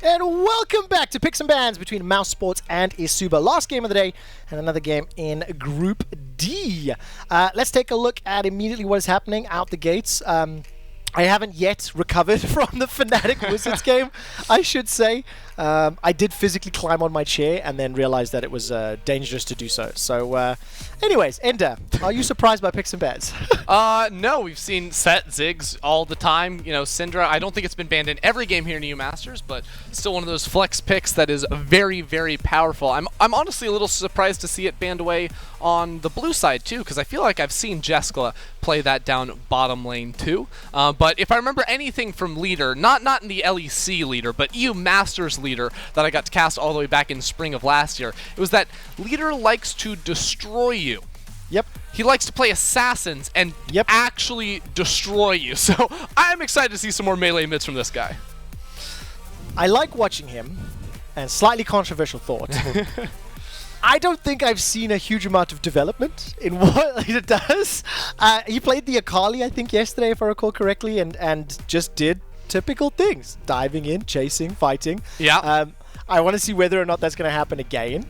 And welcome back to Picks and Bans between Mousesports and eSuba. Last game of the day and another game in Group D. Let's take a look at immediately what is happening out the gates. I haven't yet recovered from the Fnatic Wizards game, I should say. I did physically climb on my chair and then realized that it was dangerous to do so. So, anyways, Ender, are you surprised by Picks and Bans? No, we've seen Set Ziggs all the time. You know, Syndra, I don't think it's been banned in every game here in EU Masters, but still one of those flex picks that is very, very powerful. I'm honestly a little surprised to see it banned away on the blue side too, because I feel like I've seen Jeskla play that down bottom lane too. But if I remember anything from leader, not in the LEC leader, but EU Masters leader that I got to cast all the way back in spring of last year, it was that leader likes to destroy you. Yep. He likes to play assassins and actually destroy you. So I'm excited to see some more melee mids from this guy. I like watching him, and slightly controversial thought. I don't think I've seen a huge amount of development in what he does. He played the Akali, I think, yesterday, if I recall correctly, and just did typical things. Diving in, chasing, fighting. Yeah. I want to see whether or not that's going to happen again.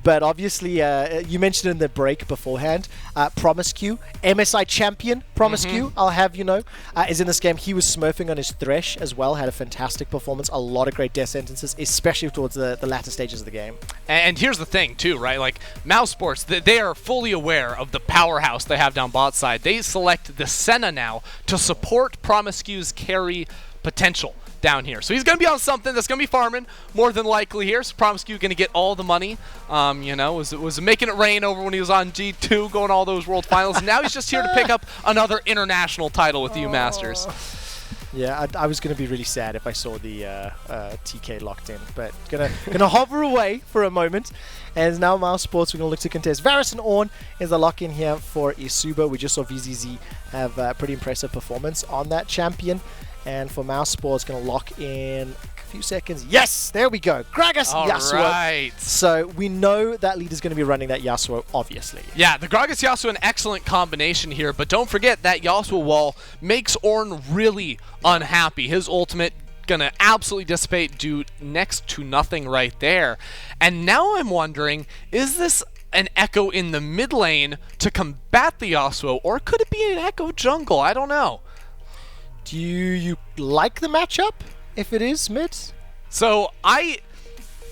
But obviously, you mentioned in the break beforehand, promisq, MSI champion promisq, I'll have you know, is in this game. He was smurfing on his Thresh as well, had a fantastic performance, a lot of great death sentences, especially towards the latter stages of the game. And here's the thing too, right? Like, Mousesports, they are fully aware of the powerhouse they have down bot side. They select the Senna now to support promisq's carry potential down here. So he's going to be on something that's going to be farming, more than likely here. So promisq going to get all the money. You know, was making it rain over when he was on G2, going all those World Finals. And now he's just here to pick up another international title with EU Masters. Yeah, I was going to be really sad if I saw the TK locked in, but gonna hover away for a moment. And now Mousesports, we're going to look to contest Varus and Ornn is the lock-in here for eSuba. We just saw VZZ have a pretty impressive performance on that champion. And for Mousesports, going to lock in a few seconds. Yes, there we go. Gragas, Yasuo. Right. So we know that leader's going to be running that Yasuo, obviously. Yeah, the Gragas Yasuo, an excellent combination here, but don't forget that Yasuo wall makes Ornn really unhappy. His ultimate gonna absolutely dissipate, do next to nothing right there. And now I'm wondering, is this an Ekko in the mid lane to combat the Yasuo, or could it be an Ekko jungle? I don't know. Do you like the matchup if it is mid? So I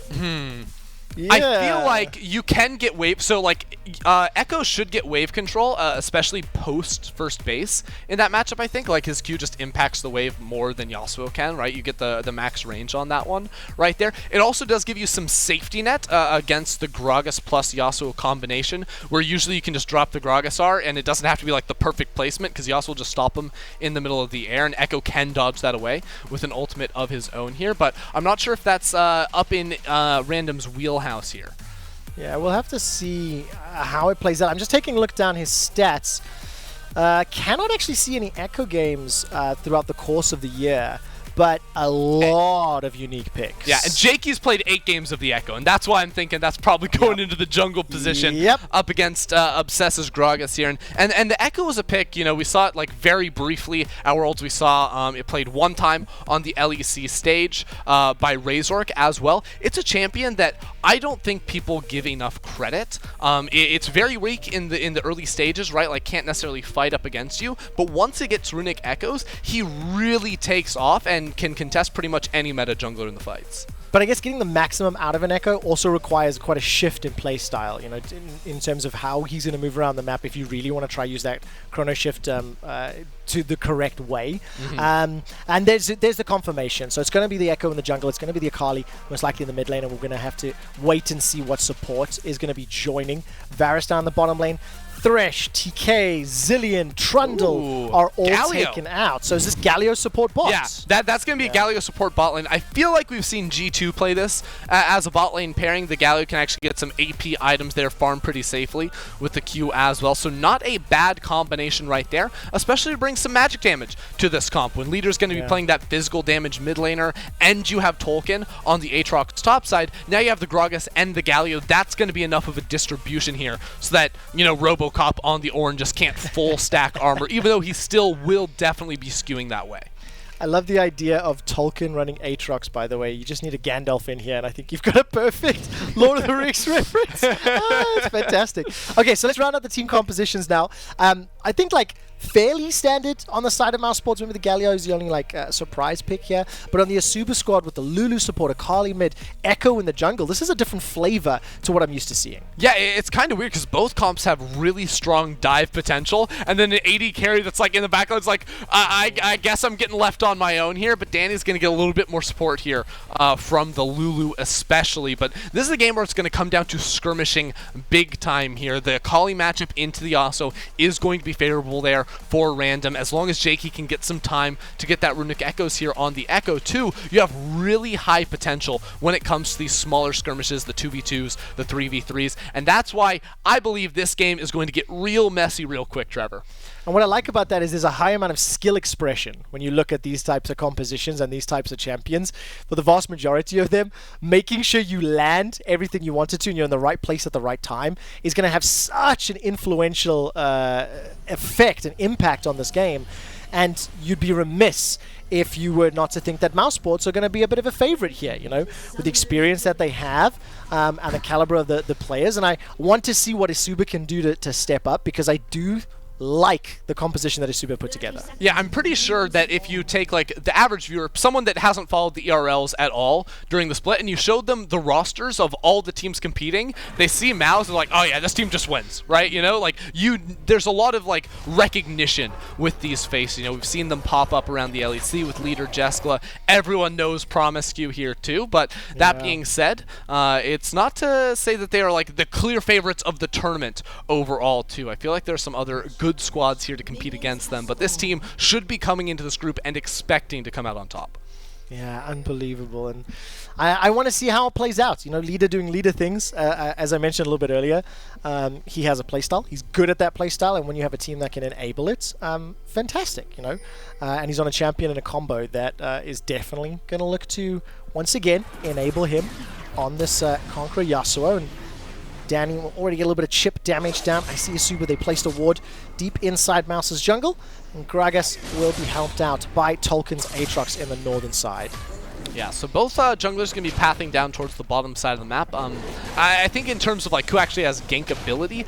feel like you can get wave. So like Ekko should get wave control, especially post first base in that matchup. I think like his Q just impacts the wave more than Yasuo can. Right, you get the max range on that one right there. It also does give you some safety net against the Gragas plus Yasuo combination, where usually you can just drop the Gragas R and it doesn't have to be like the perfect placement because Yasuo will just stop him in the middle of the air, and Ekko can dodge that away with an ultimate of his own here. But I'm not sure if that's up in Random's wheelhouse here. Yeah, we'll have to see how it plays out. I'm just taking a look down his stats. Cannot actually see any Ekko games throughout the course of the year, but a lot of unique picks. Yeah, and Jejky's played 8 games of the Ekko, and that's why I'm thinking that's probably going into the jungle position up against Obsess's Gragas here. And the Ekko was a pick, you know, we saw it like very briefly at Worlds. We saw it played one time on the LEC stage by Razork as well. It's a champion that I don't think people give enough credit. It's very weak in the early stages, right? Like can't necessarily fight up against you, but once it gets runic echoes, he really takes off and can contest pretty much any meta jungler in the fights. But I guess getting the maximum out of an Ekko also requires quite a shift in play style, you know, in terms of how he's going to move around the map if you really want to try use that chrono shift to the correct way. And there's the confirmation. So it's going to be the Ekko in the jungle, it's going to be the Akali most likely in the mid lane, and we're going to have to wait and see what support is going to be joining Varus down the bottom lane. Thresh, TK, Zillion, Trundle are all Galio taken out. So is this Galio support bot? Yeah, that's going to be a Galio support bot lane. I feel like we've seen G2 play this as a bot lane pairing. The Galio can actually get some AP items there, farm pretty safely with the Q as well. So not a bad combination right there, especially to bring some magic damage to this comp. When leader's going to be playing that physical damage mid laner, and you have Tolkin on the Aatrox top side, now you have the Gragas and the Galio. That's going to be enough of a distribution here so that, you know, Robocop on the Ornn just can't full stack armor, even though he still will definitely be skewing that way. I love the idea of Tolkin running Aatrox, by the way. You just need a Gandalf in here, and I think you've got a perfect Lord of the Rings reference. It's fantastic. Okay, so let's round out the team compositions now. I think, like, fairly standard on the side of Mousesports. Remember, the Galio is the only, like, surprise pick here. But on the eSuba squad with the Lulu support, Akali mid, Ekko in the jungle, this is a different flavor to what I'm used to seeing. Yeah, it's kind of weird because both comps have really strong dive potential, and then an AD carry that's like in the backline is like, I guess I'm getting left on my own here, but Dany's going to get a little bit more support here from the Lulu especially. But this is a game where it's going to come down to skirmishing big time here. The Akali matchup into the Yasuo is going to be favorable there for random. As long as Jejky can get some time to get that runic echoes here on the Ekko too, you have really high potential when it comes to these smaller skirmishes, the 2v2s, the 3v3s, and that's why I believe this game is going to get real messy real quick, Trevor. And what I like about that is there's a high amount of skill expression when you look at these types of compositions and these types of champions. For the vast majority of them, making sure you land everything you wanted to and you're in the right place at the right time is going to have such an influential effect and impact on this game. And you'd be remiss if you were not to think that Mousesports are going to be a bit of a favorite here, you know, with the experience that they have and the caliber of the players. And I want to see what eSuba can do to step up, because I do like the composition that eSuba put together. Yeah, I'm pretty sure that if you take like the average viewer, someone that hasn't followed the ERLs at all during the split, and you showed them the rosters of all the teams competing, they see MOUZ, they're like, oh yeah, this team just wins, right? You know, like there's a lot of like recognition with these faces. You know, we've seen them pop up around the LEC with leader Jeskla. Everyone knows promisq here too, but that being said, it's not to say that they are like the clear favorites of the tournament overall too. I feel like there's some other good squads here to compete against them, but this team should be coming into this group and expecting to come out on top. Yeah, unbelievable. And I want to see how it plays out. You know, leader doing leader things. As I mentioned a little bit earlier, he has a playstyle. He's good at that playstyle, and when you have a team that can enable it, fantastic, you know. And he's on a champion and a combo that is definitely going to look to, once again, enable him on this Conqueror Yasuo. And Dany will already get a little bit of chip damage down. I see eSuba, they placed a ward deep inside MOUZ's jungle, and Gragas will be helped out by Tolkin's Aatrox in the northern side. Yeah, so both junglers going to be pathing down towards the bottom side of the map. I think in terms of like who actually has gank ability,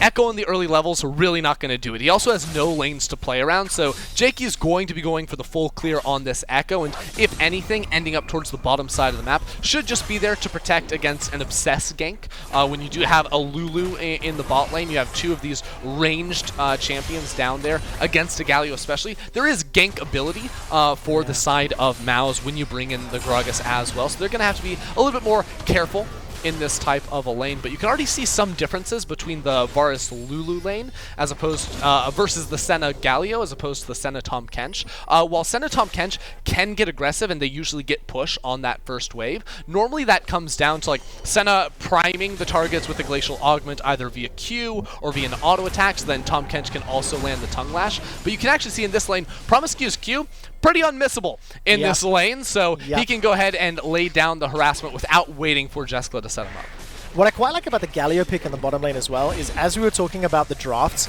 Ekko in the early levels are really not going to do it. He also has no lanes to play around, so Jejky is going to be going for the full clear on this Ekko, and if anything, ending up towards the bottom side of the map should just be there to protect against an Obsess gank. When you do have a Lulu in the bot lane, you have two of these ranged champions down there against a Galio especially. There is gank ability for the side of MOUZ when you bring in the Gragas as well, so they're going to have to be a little bit more careful in this type of a lane, but you can already see some differences between the Varus Lulu lane as opposed versus the Senna Galio as opposed to the Senna Tahm Kench. While Senna Tahm Kench can get aggressive and they usually get push on that first wave, normally that comes down to like Senna priming the targets with a Glacial Augment either via Q or via an auto attack, so then Tahm Kench can also land the Tongue Lash. But you can actually see in this lane, promisq's Q pretty unmissable in this lane, so he can go ahead and lay down the harassment without waiting for Jeskla to set him up. What I quite like about the Galio pick in the bottom lane as well is, as we were talking about the drafts,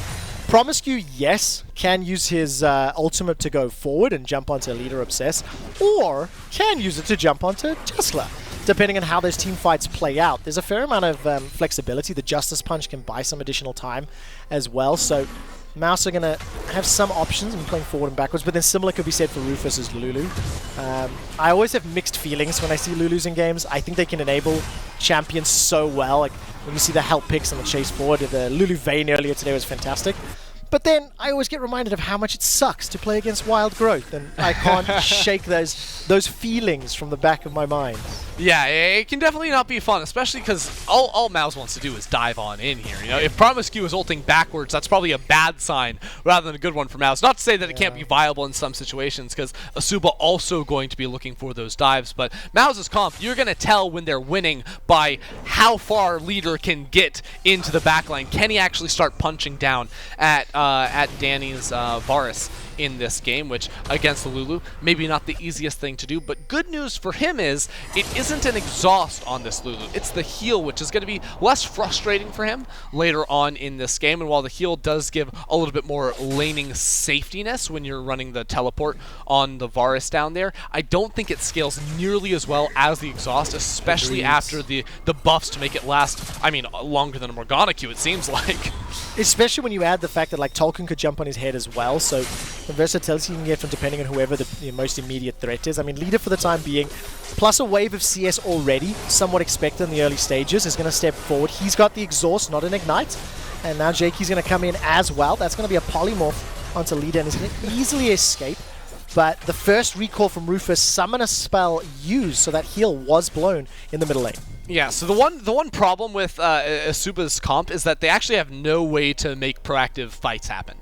promisq, yes, can use his ultimate to go forward and jump onto leader Obsess, or can use it to jump onto Jeskla, depending on how those team fights play out. There's a fair amount of flexibility. The Justice Punch can buy some additional time as well, so MOUZ are going to have some options in playing forward and backwards, but then similar could be said for Rufus as Lulu. I always have mixed feelings when I see Lulus in games. I think they can enable champions so well. Like when you see the help picks and the chase forward, the Lulu Vayne earlier today was fantastic. But then I always get reminded of how much it sucks to play against Wild Growth, and I can't shake those feelings from the back of my mind. Yeah, it can definitely not be fun, especially because all MOUZ wants to do is dive on in here. You know, if promisq is ulting backwards, that's probably a bad sign rather than a good one for MOUZ. Not to say that it can't be viable in some situations, because eSuba also going to be looking for those dives. But MOUZ's comp, you're going to tell when they're winning by how far leader can get into the backline. Can he actually start punching down at Dany's Varus in this game, which against the Lulu, maybe not the easiest thing to do, but good news for him is it is isn't an exhaust on this Lulu. It's the heal, which is going to be less frustrating for him later on in this game. And while the heal does give a little bit more laning safetiness when you're running the teleport on the Varus down there, I don't think it scales nearly as well as the exhaust, especially after the buffs to make it last, I mean, longer than a Morgana Q, it seems like. Especially when you add the fact that like Tolkin could jump on his head as well, so the versatility you can get from depending on whoever the most immediate threat is. I mean, leader for the time being, plus a wave of CS already, somewhat expected in the early stages, is going to step forward. He's got the exhaust, not an ignite, and now Jejky's going to come in as well. That's going to be a polymorph onto leader, and he's going to easily escape. But the first recall from Rufus, summon a spell used, so that heal was blown in the middle lane. Yeah, so the one problem with eSuba's comp is that they actually have no way to make proactive fights happen.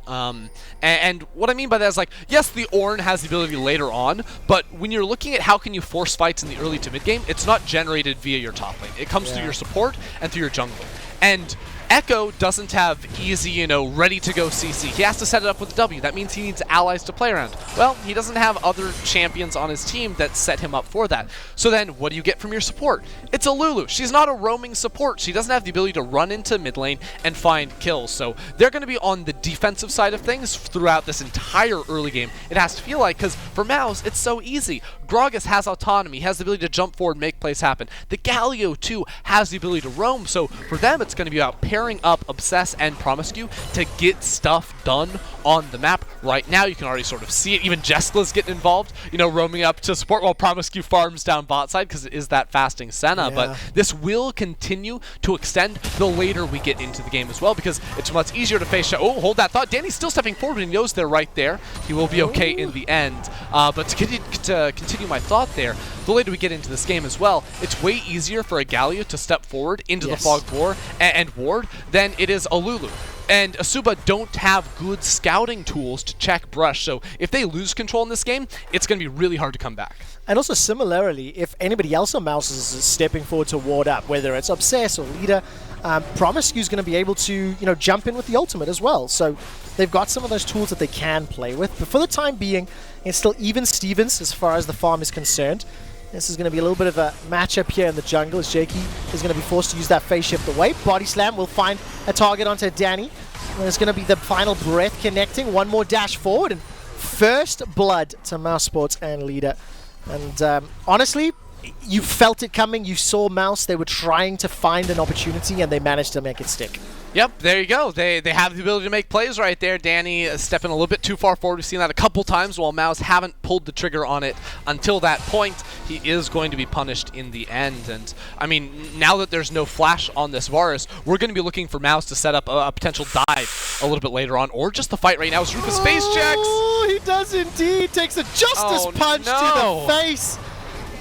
And what I mean by that is, like, yes, the Ornn has the ability later on, but when you're looking at how can you force fights in the early to mid game, it's not generated via your top lane. It comes through your support and through your jungle. And Ekko doesn't have easy, ready-to-go CC. He has to set it up with a W. That means he needs allies to play around. Well, he doesn't have other champions on his team that set him up for that. So then, what do you get from your support? It's a Lulu. She's not a roaming support. She doesn't have the ability to run into mid lane and find kills. So they're going to be on the defensive side of things throughout this entire early game. It has to feel like, because for MOUZ, it's so easy. Gragas has autonomy, has the ability to jump forward and make plays happen. The Galio, too, has the ability to roam. So for them, it's going to be about pairing up Obsess and promisq to get stuff done on the map. Right now, you can already sort of see it. Even Jeskla's getting involved, roaming up to support while promisq farms down bot side because it is that fasting Senna. Yeah. But this will continue to extend the later we get into the game as well, because it's much easier to face. Oh, hold that thought. Dany's still stepping forward and he knows they're right there. He will be okay in the end. But to continue my thought there, the later we get into this game as well, it's way easier for a Galio to step forward into the fog war and ward than it is a Lulu. And eSuba don't have good scouting tools to check brush, so if they lose control in this game, it's going to be really hard to come back. And also similarly, if anybody else on MOUZ is stepping forward to ward up, whether it's Obsess or leader, promisq is going to be able to jump in with the ultimate as well. So they've got some of those tools that they can play with. But for the time being, it's still even Stevens as far as the farm is concerned. This is going to be a little bit of a matchup here in the jungle as Jejky is going to be forced to use that phase shift away. Body slam will find a target onto Dany. And it's going to be the final breath connecting. One more dash forward and first blood to Mousesports and leader. And honestly, you felt it coming. You saw MOUZ. They were trying to find an opportunity and they managed to make it stick. Yep, there you go. They have the ability to make plays right there. Dany stepping a little bit too far forward. We've seen that a couple times while MOUZ haven't pulled the trigger on it until that point. He is going to be punished in the end. And, I mean, now that there's no flash on this Varus, we're going to be looking for MOUZ to set up a potential dive a little bit later on, or just the fight right now as Rufus face checks. Oh, he does indeed. Takes a justice punch to the face.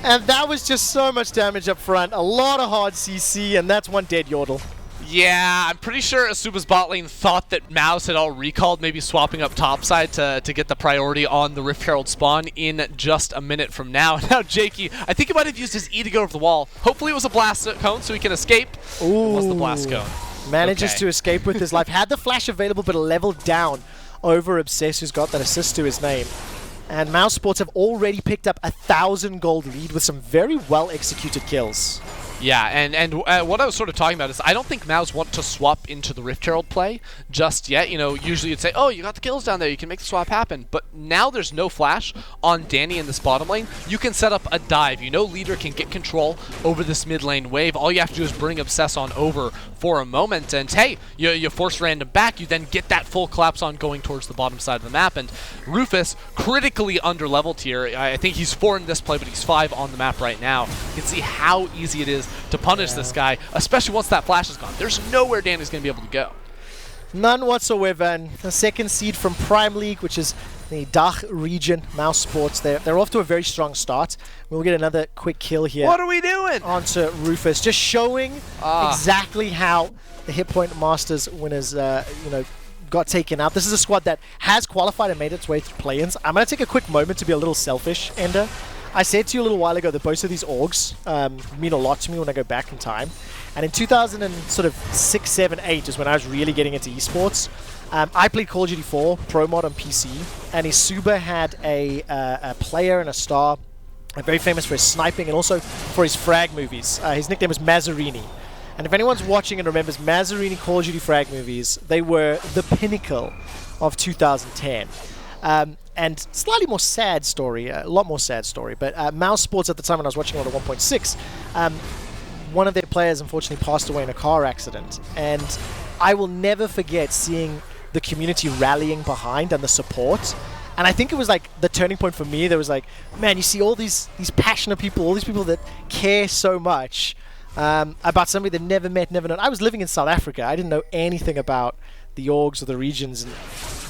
And that was just so much damage up front. A lot of hard CC, and that's one dead Yordle. Yeah, I'm pretty sure eSuba's bot lane thought that MOUZ had all recalled, maybe swapping up topside to get the priority on the Rift Herald spawn in just a minute from now. Now Jejky, I think he might have used his E to go over the wall. Hopefully it was a blast cone so he can escape. Ooh. It was the blast cone. Manages to escape with his life. Had the flash available, but leveled down over Obsess, who's got that assist to his name. And Mousesports have already picked up 1,000 gold lead with some very well executed kills. Yeah, and what I was sort of talking about is I don't think MOUZ want to swap into the Rift Herald play just yet. Usually you'd say, oh, you got the kills down there, you can make the swap happen. But now there's no flash on Dany in this bottom lane. You can set up a dive. Leader can get control over this mid lane wave. All you have to do is bring Obsess on over for a moment. And hey, you force random back. You then get that full collapse on going towards the bottom side of the map. And Rufus, critically under-leveled here. I think he's 4 in this play, but he's 5 on the map right now. You can see how easy it is to punish this guy, especially once that flash is gone. There's nowhere Dany's going to be able to go. None whatsoever. And the second seed from Prime League, which is the Dach region, Mousesports, they're off to a very strong start. We'll get another quick kill here. What are we doing? Onto Rufus, just showing exactly how the Hit Point Masters winners, got taken out. This is a squad that has qualified and made its way through play-ins. I'm going to take a quick moment to be a little selfish, Ender. I said to you a little while ago that both of these orgs mean a lot to me when I go back in time. And in 2006, 7, 8 is when I was really getting into esports. I played Call of Duty 4 Pro Mod on PC, and eSuba had a player and a star very famous for his sniping and also for his frag movies. His nickname was Mazzarini. And if anyone's watching and remembers Mazzarini Call of Duty frag movies, they were the pinnacle of 2010. And slightly more sad story, a lot more sad story, but Mousesports at the time when I was watching on the 1.6, one of their players unfortunately passed away in a car accident. And I will never forget seeing the community rallying behind and the support. And I think it was like the turning point for me. There was like, man, you see all these passionate people, all these people that care so much about somebody they've never met, never known. I was living in South Africa. I didn't know anything about the orgs or the regions. And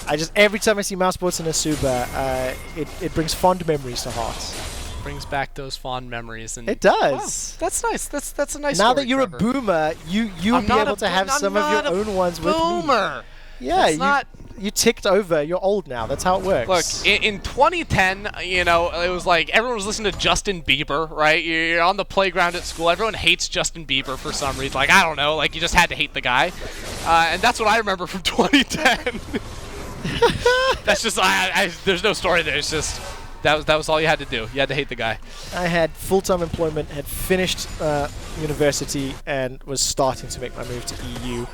I just, every time I see Mousesports and eSuba, it brings fond memories to heart. Brings back those fond memories. And it does. Wow, that's nice. That's a nice now story, that you're Trevor. a boomer, you'll be able to have some of your own ones with me. Boomer. Yeah, you ticked over. You're old now. That's how it works. Look, in 2010, you know, it was like everyone was listening to Justin Bieber, right? You're on the playground at school. Everyone hates Justin Bieber for some reason. Like, I don't know. Like, you just had to hate the guy. And that's what I remember from 2010. That's just, there's no story there. It's just, that was all you had to do. You had to hate the guy. I had full-time employment, had finished university, and was starting to make my move to EU.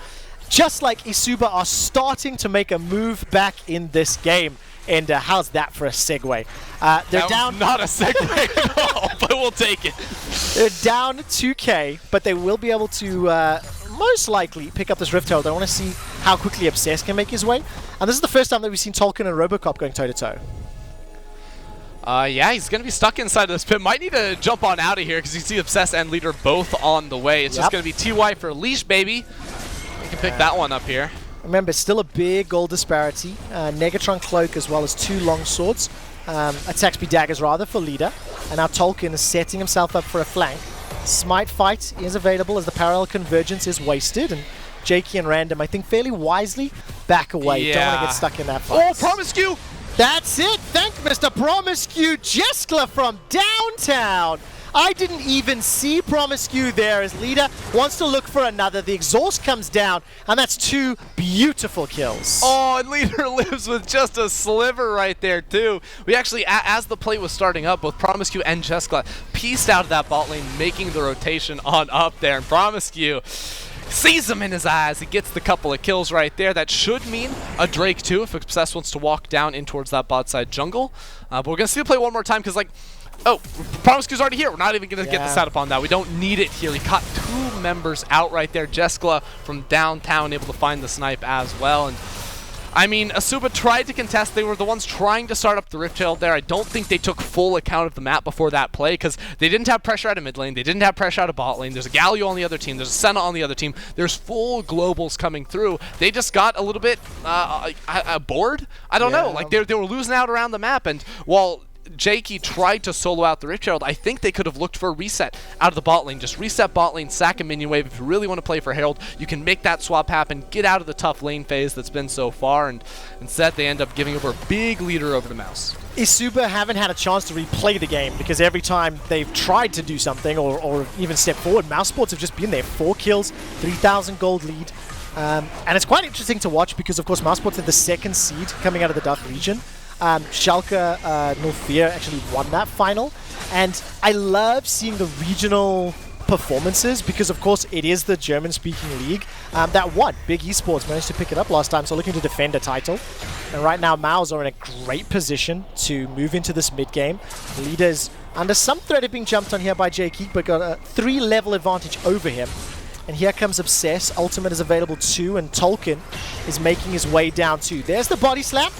Just like eSuba are starting to make a move back in this game. And how's that for a segue? They're that down. Was not a segue at all, but we'll take it. They're down 2K, but they will be able to most likely pick up this Rift Herald. I want to see how quickly Obsess can make his way. And this is the first time that we've seen Tolkin and Robocop going toe-to-toe. Yeah, he's going to be stuck inside of this pit. Might need to jump on out of here because you see Obsess and Leader both on the way. It's just going to be TY for Leash, baby. You can pick that one up here. Remember, still a big gold disparity. Negatron Cloak as well as 2 long swords. Attack speed daggers rather for Leader. And now Tolkin is setting himself up for a flank. Smite Fight is available as the parallel convergence is wasted. And Jejky and Random, I think fairly wisely, back away. Yeah. Don't want to get stuck in that fight. Oh, promisq! That's it! Thank Mr. promisq! Jeskla from downtown! I didn't even see promisq there as Leader wants to look for another. The exhaust comes down, and that's 2 beautiful kills. Oh, and Leader lives with just a sliver right there, too. We actually, as the play was starting up, both promisq and Jeskla pieced out of that bot lane, making the rotation on up there. And promisq sees him in his eyes. He gets the couple of kills right there. That should mean a Drake, too, if Obsess wants to walk down in towards that bot side jungle. But we're going to see the play one more time, because, like, oh, promisq's already here. We're not even going to get the setup on that. We don't need it here. He caught 2 members out right there. Jeskla from downtown able to find the snipe as well. And I mean, eSuba tried to contest. They were the ones trying to start up the Rift Herald there. I don't think they took full account of the map before that play because they didn't have pressure out of mid lane. They didn't have pressure out of bot lane. There's a Galio on the other team. There's a Senna on the other team. There's full globals coming through. They just got a little bit bored. I don't know. Like they were losing out around the map. And while Jejky tried to solo out the Rift Herald, I think they could have looked for a reset out of the bot lane. Just reset bot lane, sack a minion wave. If you really want to play for Herald, you can make that swap happen, get out of the tough lane phase that's been so far, and instead they end up giving over a big leader over to MOUZ. eSuba haven't had a chance to replay the game because every time they've tried to do something or even step forward, Mousesports have just been there. 4 kills, 3,000 gold lead. And it's quite interesting to watch because, of course, Mousesports had the 2nd seed coming out of the Dach region. Schalke 04 actually won that final, and I love seeing the regional performances because, of course, it is the German-speaking league that won. Big Esports managed to pick it up last time, so looking to defend a title. And right now, MOUZ are in a great position to move into this mid-game. Leaders under some threat of being jumped on here by Jejky, but got a 3-level advantage over him. And here comes Obsess. Ultimate is available too, and Tolkin is making his way down too. There's the body slap.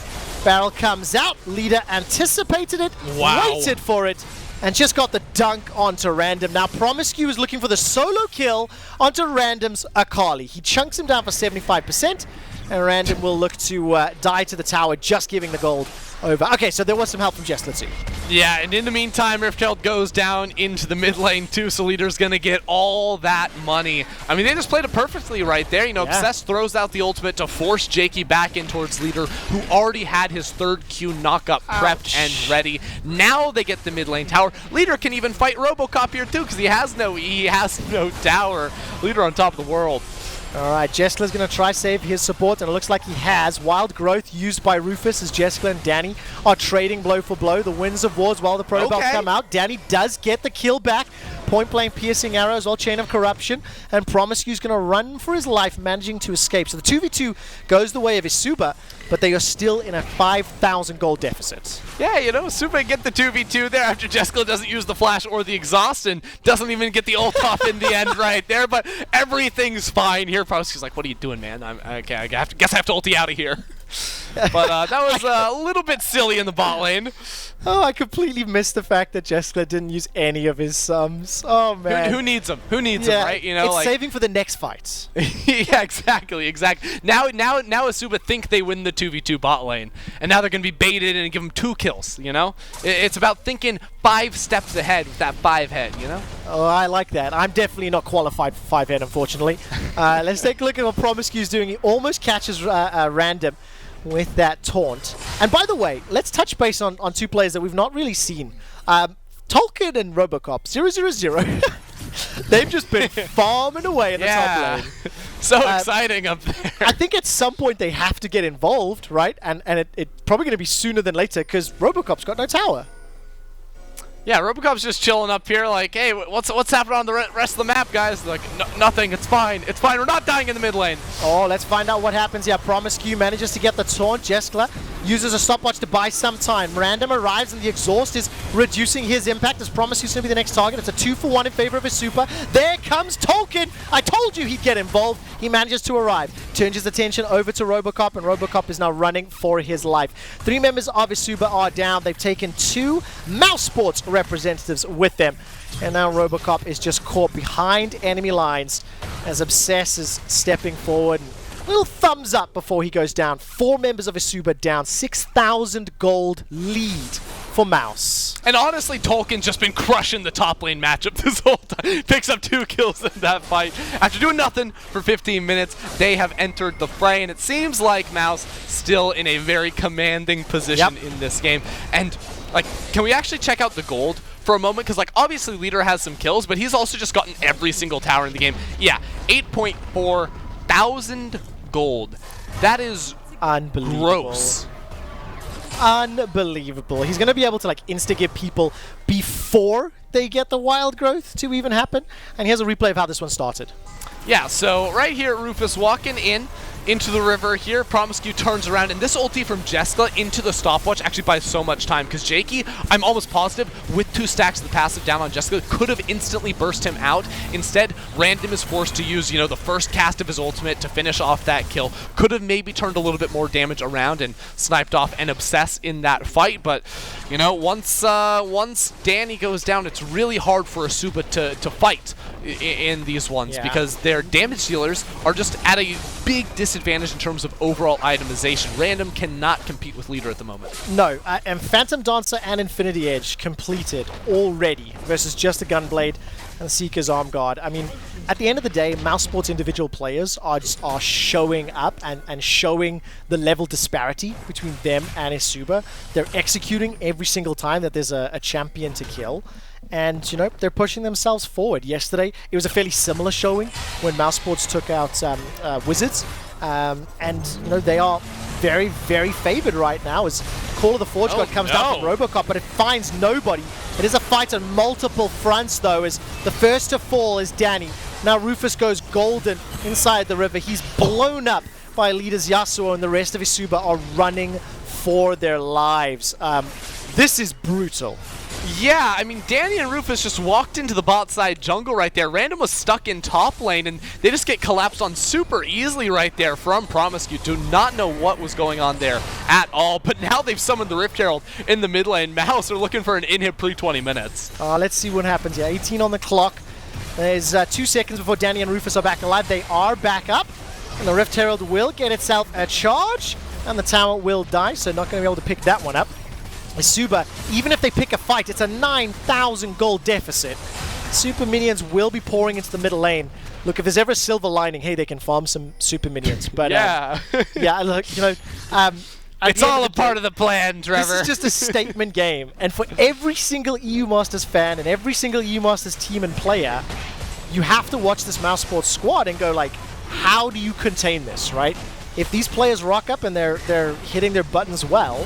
Barrel comes out. Leader anticipated it, waited for it, and just got the dunk onto Random. Now promisq is looking for the solo kill onto Random's Akali. He chunks him down for 75%, and Random will look to die to the tower, just giving the gold over. Okay, so there was some help from Jeskla too. Yeah, and in the meantime, Rift Herald goes down into the mid lane too, so Leader's going to get all that money. I mean, they just played it perfectly right there. You know, Obsess throws out the ultimate to force Jejky back in towards Leader, who already had his 3rd Q knockup prepped and ready. Now they get the mid lane tower. Leader can even fight Robocop here too, because he has no tower. Leader on top of the world. Alright, Jeskla's going to try save his support, and it looks like he has. Wild Growth used by Rufus as Jeskla and Dany are trading blow for blow. The Winds of Wars while the Protobelts come out. Dany does get the kill back. Point blank piercing arrows, all Chain of Corruption, and promisq's going to run for his life, managing to escape. So the 2v2 goes the way of eSuba, but they are still in a 5,000 gold deficit. Yeah, you know, eSuba get the 2v2 there after Jeskla doesn't use the flash or the exhaust and doesn't even get the ult off in the end right there, but everything's fine here. promisq's like, what are you doing, man? Okay, I guess I have to ulti out of here. But that was a little bit silly in the bot lane. Oh, I completely missed the fact that Jeskla didn't use any of his sums. Oh, man. Who needs them? Who needs them, right? You know, it's like, saving for the next fight. yeah, exactly. Now eSuba think they win the 2v2 bot lane, and now they're going to be baited and give them 2 kills, you know? It's about thinking 5 steps ahead with that 5 head, you know? Oh, I like that. I'm definitely not qualified for 5 head, unfortunately. Let's take a look at what promisq's doing. He almost catches random with that taunt. And by the way, let's touch base on 2 players that we've not really seen. Tolkin and Robocop, 0-0-0. They've just been farming away in the top lane. So exciting up there. I think at some point they have to get involved, right? And it's probably going to be sooner than later because Robocop's got no tower. Yeah, Robocop's just chilling up here like, hey, what's happening on the rest of the map, guys? Like, nothing, it's fine, we're not dying in the mid lane. Oh, let's find out what happens here. promisq manages to get the taunt. Jeskla uses a stopwatch to buy some time. Random arrives and the exhaust is reducing his impact as promisq's going to be the next target. It's a 2-for-1 in favor of his super. There comes Tolkin. I told you he'd get involved. He manages to arrive. Turns his attention over to Robocop, and Robocop is now running for his life. 3 members of eSuba are down. They've taken 2 Mousesports representatives with them. And now Robocop is just caught behind enemy lines as Obsess is stepping forward. Little thumbs up before he goes down. 4 members of eSuba down. 6,000 gold lead for MOUZ. And honestly, Tolkien's just been crushing the top lane matchup this whole time. Picks up 2 kills in that fight. After doing nothing for 15 minutes, they have entered the fray, and it seems like MOUZ still in a very commanding position in this game. And like, can we actually check out the gold for a moment? Because like, obviously Leader has some kills, but he's also just gotten every single tower in the game. Yeah, 8.4 thousand gold. That is unbelievable. Gross. Unbelievable. He's going to be able to like insta-give people before they get the wild growth to even happen. And here's a replay of how this one started. Yeah, so right here, Rufus walking into the river here. promisq turns around, and this ulti from Jeskla into the stopwatch actually buys so much time, because Jejky, I'm almost positive, with 2 stacks of the passive down on Jeskla, could have instantly burst him out. Instead, Random is forced to use, you know, the first cast of his ultimate to finish off that kill. Could have maybe turned a little bit more damage around and sniped off an Obsess in that fight, but, you know, once Dany goes down, it's really hard for eSuba to fight in these ones, because their damage dealers are just at a big disadvantage in terms of overall itemization. Random cannot compete with Leader at the moment. No, and Phantom Dancer and Infinity Edge completed already versus just a Gunblade and Seeker's Arm Guard. I mean, at the end of the day, Mousesports individual players are showing up and showing the level disparity between them and eSuba. They're executing every single time that there's a champion to kill. And, you know, they're pushing themselves forward. Yesterday, it was a fairly similar showing when Mousesports took out Wizards. And, you know, they are very, very favored right now as Call of the Forge God comes down from Robocop, but it finds nobody. It is a fight on multiple fronts, though, as the first to fall is Dany. Now Rufus goes golden inside the river. He's blown up by leaders Yasuo, and the rest of eSuba are running for their lives. This is brutal. Yeah, I mean, Dany and Rufus just walked into the bot side jungle right there. Random was stuck in top lane, and they just get collapsed on super easily right there from promisq. Do not know what was going on there at all, but now they've summoned the Rift Herald in the mid lane. MOUZ are looking for an in-hit pre-20 minutes. Let's see what happens here. 18 on the clock. There's 2 seconds before Dany and Rufus are back alive. They are back up, and the Rift Herald will get itself a charge, and the tower will die, so not going to be able to pick that one up. eSuba, even if they pick a fight, it's a 9,000 gold deficit. Super minions will be pouring into the middle lane. Look, if there's ever a silver lining, hey, they can farm some super minions. But yeah, yeah. Look, you know, it's all a part of the plan, Trevor. This is just a statement game, and for every single EU Masters fan and every single EU Masters team and player, you have to watch this Mousesports squad and go like, how do you contain this, right? If these players rock up and they're hitting their buttons well,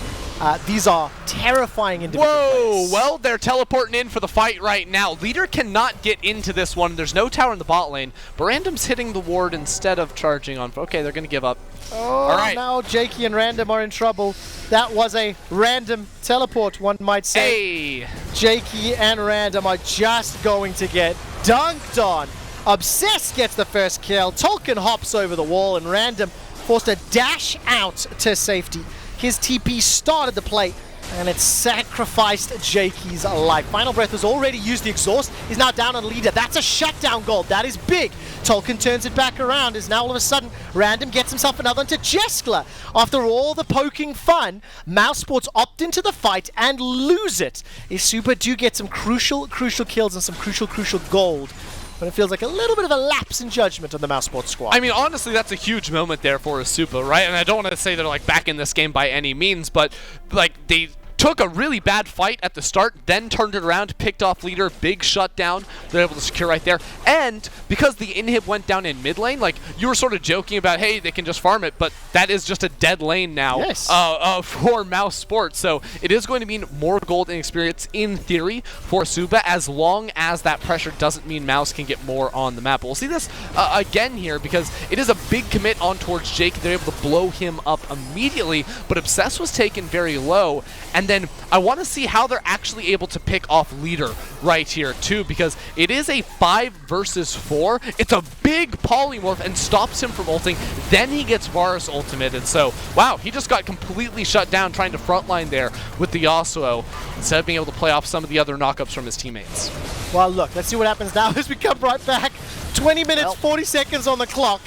these are terrifying individual players. Well, they're teleporting in for the fight right now. Leader cannot get into this one. There's no tower in the bot lane, but Random's hitting the ward instead of charging on. Okay, they're going to give up. Oh, all right. Now Jejky and Random are in trouble. That was a random teleport, one might say. Hey! Jejky and Random are just going to get dunked on. Obsess gets the first kill. Tolkin hops over the wall, and Random forced a dash out to safety. His TP started the play, and it sacrificed Jejky's life. Final Breath has already used the exhaust. He's now down on leader. That's a shutdown goal. That is big. Tolkin turns it back around, as now all of a sudden Random gets himself another into Jeskla. After all the poking fun, Mousesports opt into the fight and lose it. eSuba do get some crucial kills and some crucial gold. But it feels like a little bit of a lapse in judgment on the Mousesports squad. I mean, honestly, that's a huge moment there for eSuba, right? And I don't want to say they're like back in this game by any means, but like they took a really bad fight at the start, then turned it around, picked off leader, big shutdown. They're able to secure right there. And because the inhib went down in mid lane, like you were sort of joking about, hey, they can just farm it, but that is just a dead lane now for Mousesports. So it is going to mean more gold and experience in theory for eSuba, as long as that pressure doesn't mean Mouse can get more on the map. We'll see this again here, because it is a big commit on towards Jejky. They're able to blow him up immediately, but Obsess was taken very low. And then I want to see how they're actually able to pick off leader right here too, because it is a 5 versus 4. It's a big polymorph and stops him from ulting. Then he gets Varus ultimate, and so, wow, he just got completely shut down trying to frontline there with the Yasuo, instead of being able to play off some of the other knockups from his teammates. Well, look, let's see what happens now as we come right back. 20 minutes, 40 seconds on the clock.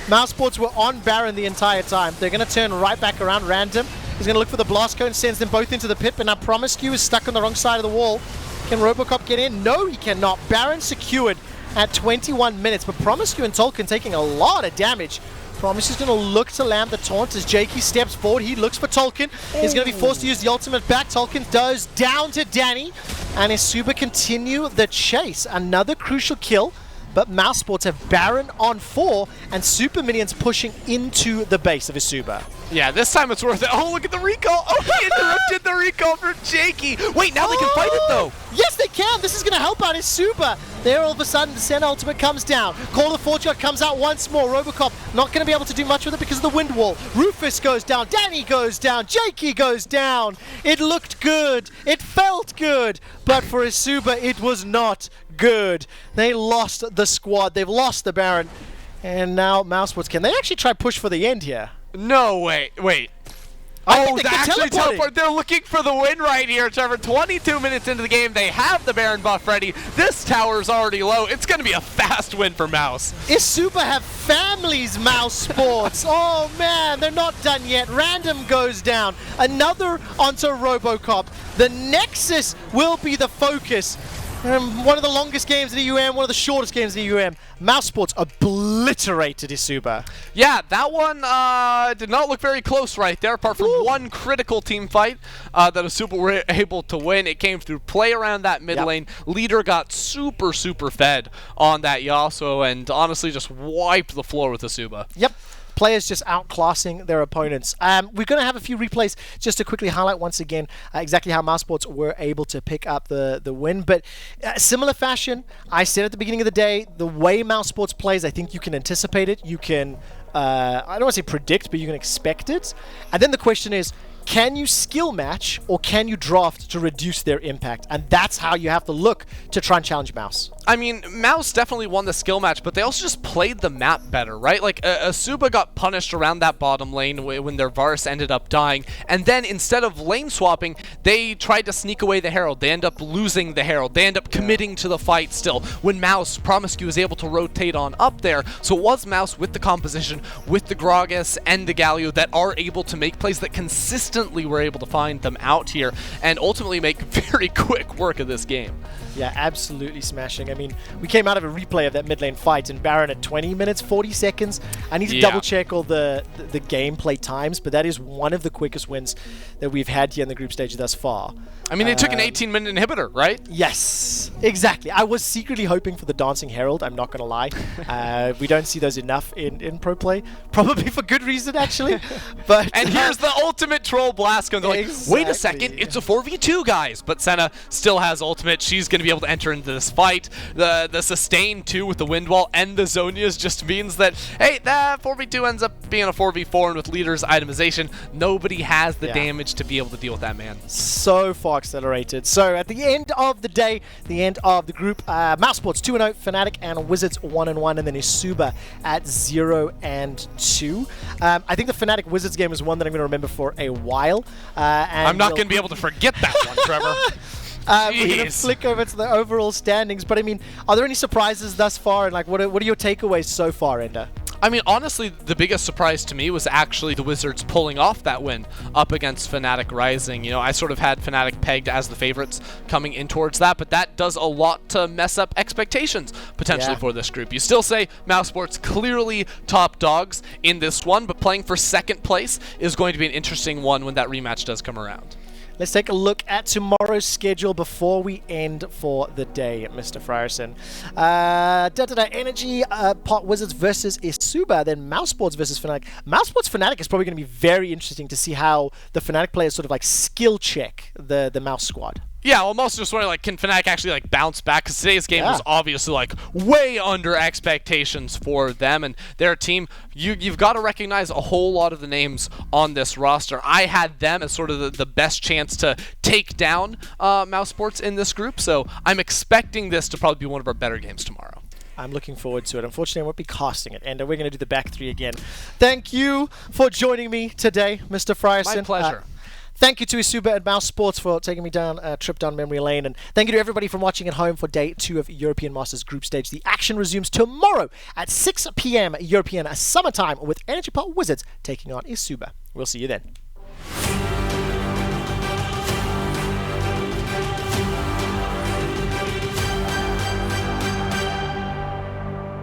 Mousesports were on Baron the entire time. They're going to turn right back around. Random. He's going to look for the blast cone, sends them both into the pit, but now promisq is stuck on the wrong side of the wall. Can Robocop get in? No, he cannot. Baron secured at 21 minutes, but promisq and Tolkin taking a lot of damage. promisq is going to look to land the taunt as Jejky steps forward. He looks for Tolkin. He's going to be forced to use the ultimate back. Tolkin does down to Dany, and eSuba continue the chase. Another crucial kill. But Mousesports have Baron on 4 and super minions pushing into the base of eSuba. Yeah, this time it's worth it. Oh, look at the recall. Oh, he interrupted the recall for Jejky. Wait, now they can fight it, though. Yes, they can. This is going to help out eSuba. There, all of a sudden, the Senna ultimate comes down. Call of Fortune comes out once more. Robocop not going to be able to do much with it because of the wind wall. Rufus goes down. Dany goes down. Jejky goes down. It looked good. It felt good. But for eSuba, it was not good. They lost the squad. They've lost the Baron. And now Mousesports, can they actually try push for the end here? No, wait. Oh, they actually teleport. They're looking for the win right here, Trevor. 22 minutes into the game, they have the Baron buff ready. This tower's already low. It's going to be a fast win for Mouse. eSuba have families, Mousesports. Oh, man, they're not done yet. Random goes down. Another onto Robocop. The Nexus will be the focus. One of the longest games in the UM, one of the shortest games in the UM. Mousesports obliterated eSuba. Yeah, that one did not look very close right there, apart from one critical team fight that eSuba were able to win. It came through play around that mid lane. Leader got super fed on that Yasuo and honestly just wiped the floor with eSuba. Yep. Players just outclassing their opponents. We're going to have a few replays just to quickly highlight once again exactly how Mousesports were able to pick up the win. But similar fashion, I said at the beginning of the day, the way Mousesports plays, I think you can anticipate it. You can, I don't want to say predict, but you can expect it. And then the question is, can you skill match or can you draft to reduce their impact? And that's how you have to look to try and challenge Mouse. I mean, Mouse definitely won the skill match, but they also just played the map better, right? Like, eSuba got punished around that bottom lane when their Varus ended up dying, and then instead of lane swapping, they tried to sneak away the Herald. They end up losing the Herald. They end up committing to the fight still. When Mouse, promisq was able to rotate on up there, so it was Mouse with the composition, with the Gragas and the Galio that are able to make plays that consistently were able to find them out here, and ultimately make very quick work of this game. Yeah, absolutely smashing. I mean, we came out of a replay of that mid lane fight, and Baron at 20 minutes, 40 seconds. I need to double check all the gameplay times, but that is one of the quickest wins that we've had here in the group stage thus far. I mean, they took an 18-minute inhibitor, right? Yes, exactly. I was secretly hoping for the Dancing Herald, I'm not going to lie. We don't see those enough in pro play, probably for good reason, actually. But and here's the ultimate troll blast comes like, wait a second, it's a 4v2, guys. But Senna still has ultimate. She's going to be able to enter into this fight. The sustain, too, with the wind wall and the Zhonya's just means that, hey, that 4v2 ends up being a 4v4, and with leader's itemization, nobody has the damage to be able to deal with that man. So far accelerated. So at the end of the day, the end of the group, Mousesports 2-0, Fnatic and Wizards 1-1, and then eSuba at 0-2. I think the Fnatic Wizards game is one that I'm going to remember for a while. And I'm not going to be able to forget that one, Trevor. We're going to flick over to the overall standings, but I mean, are there any surprises thus far, and like, what are your takeaways so far, Ender? I mean, honestly, the biggest surprise to me was actually the Wizards pulling off that win up against Fnatic Rising. You know, I sort of had Fnatic pegged as the favorites coming in towards that, but that does a lot to mess up expectations potentially for this group. You still say Mousesports clearly top dogs in this one, but playing for second place is going to be an interesting one when that rematch does come around. Let's take a look at tomorrow's schedule before we end for the day, Mr. Frierson. Energy, Pot Wizards versus eSuba, then Mousesports versus Fnatic. Mousesports Fnatic is probably going to be very interesting to see how the Fnatic players sort of like skill check the Mouse squad. Yeah, well, I'm also just wondering, like, can Fnatic actually, like, bounce back? Because today's game was obviously, like, way under expectations for them and their team. You've got to recognize a whole lot of the names on this roster. I had them as sort of the best chance to take down Mousesports in this group, so I'm expecting this to probably be one of our better games tomorrow. I'm looking forward to it. Unfortunately, I won't be casting it, and we're going to do the back three again. Thank you for joining me today, Mr. Frierson. My pleasure. Thank you to eSuba and Mousesports for taking me down a trip down memory lane. And thank you to everybody for watching at home for day 2 of European Masters Group Stage. The action resumes tomorrow at 6 p.m. European summertime with Energy Pot Wizards taking on eSuba. We'll see you then.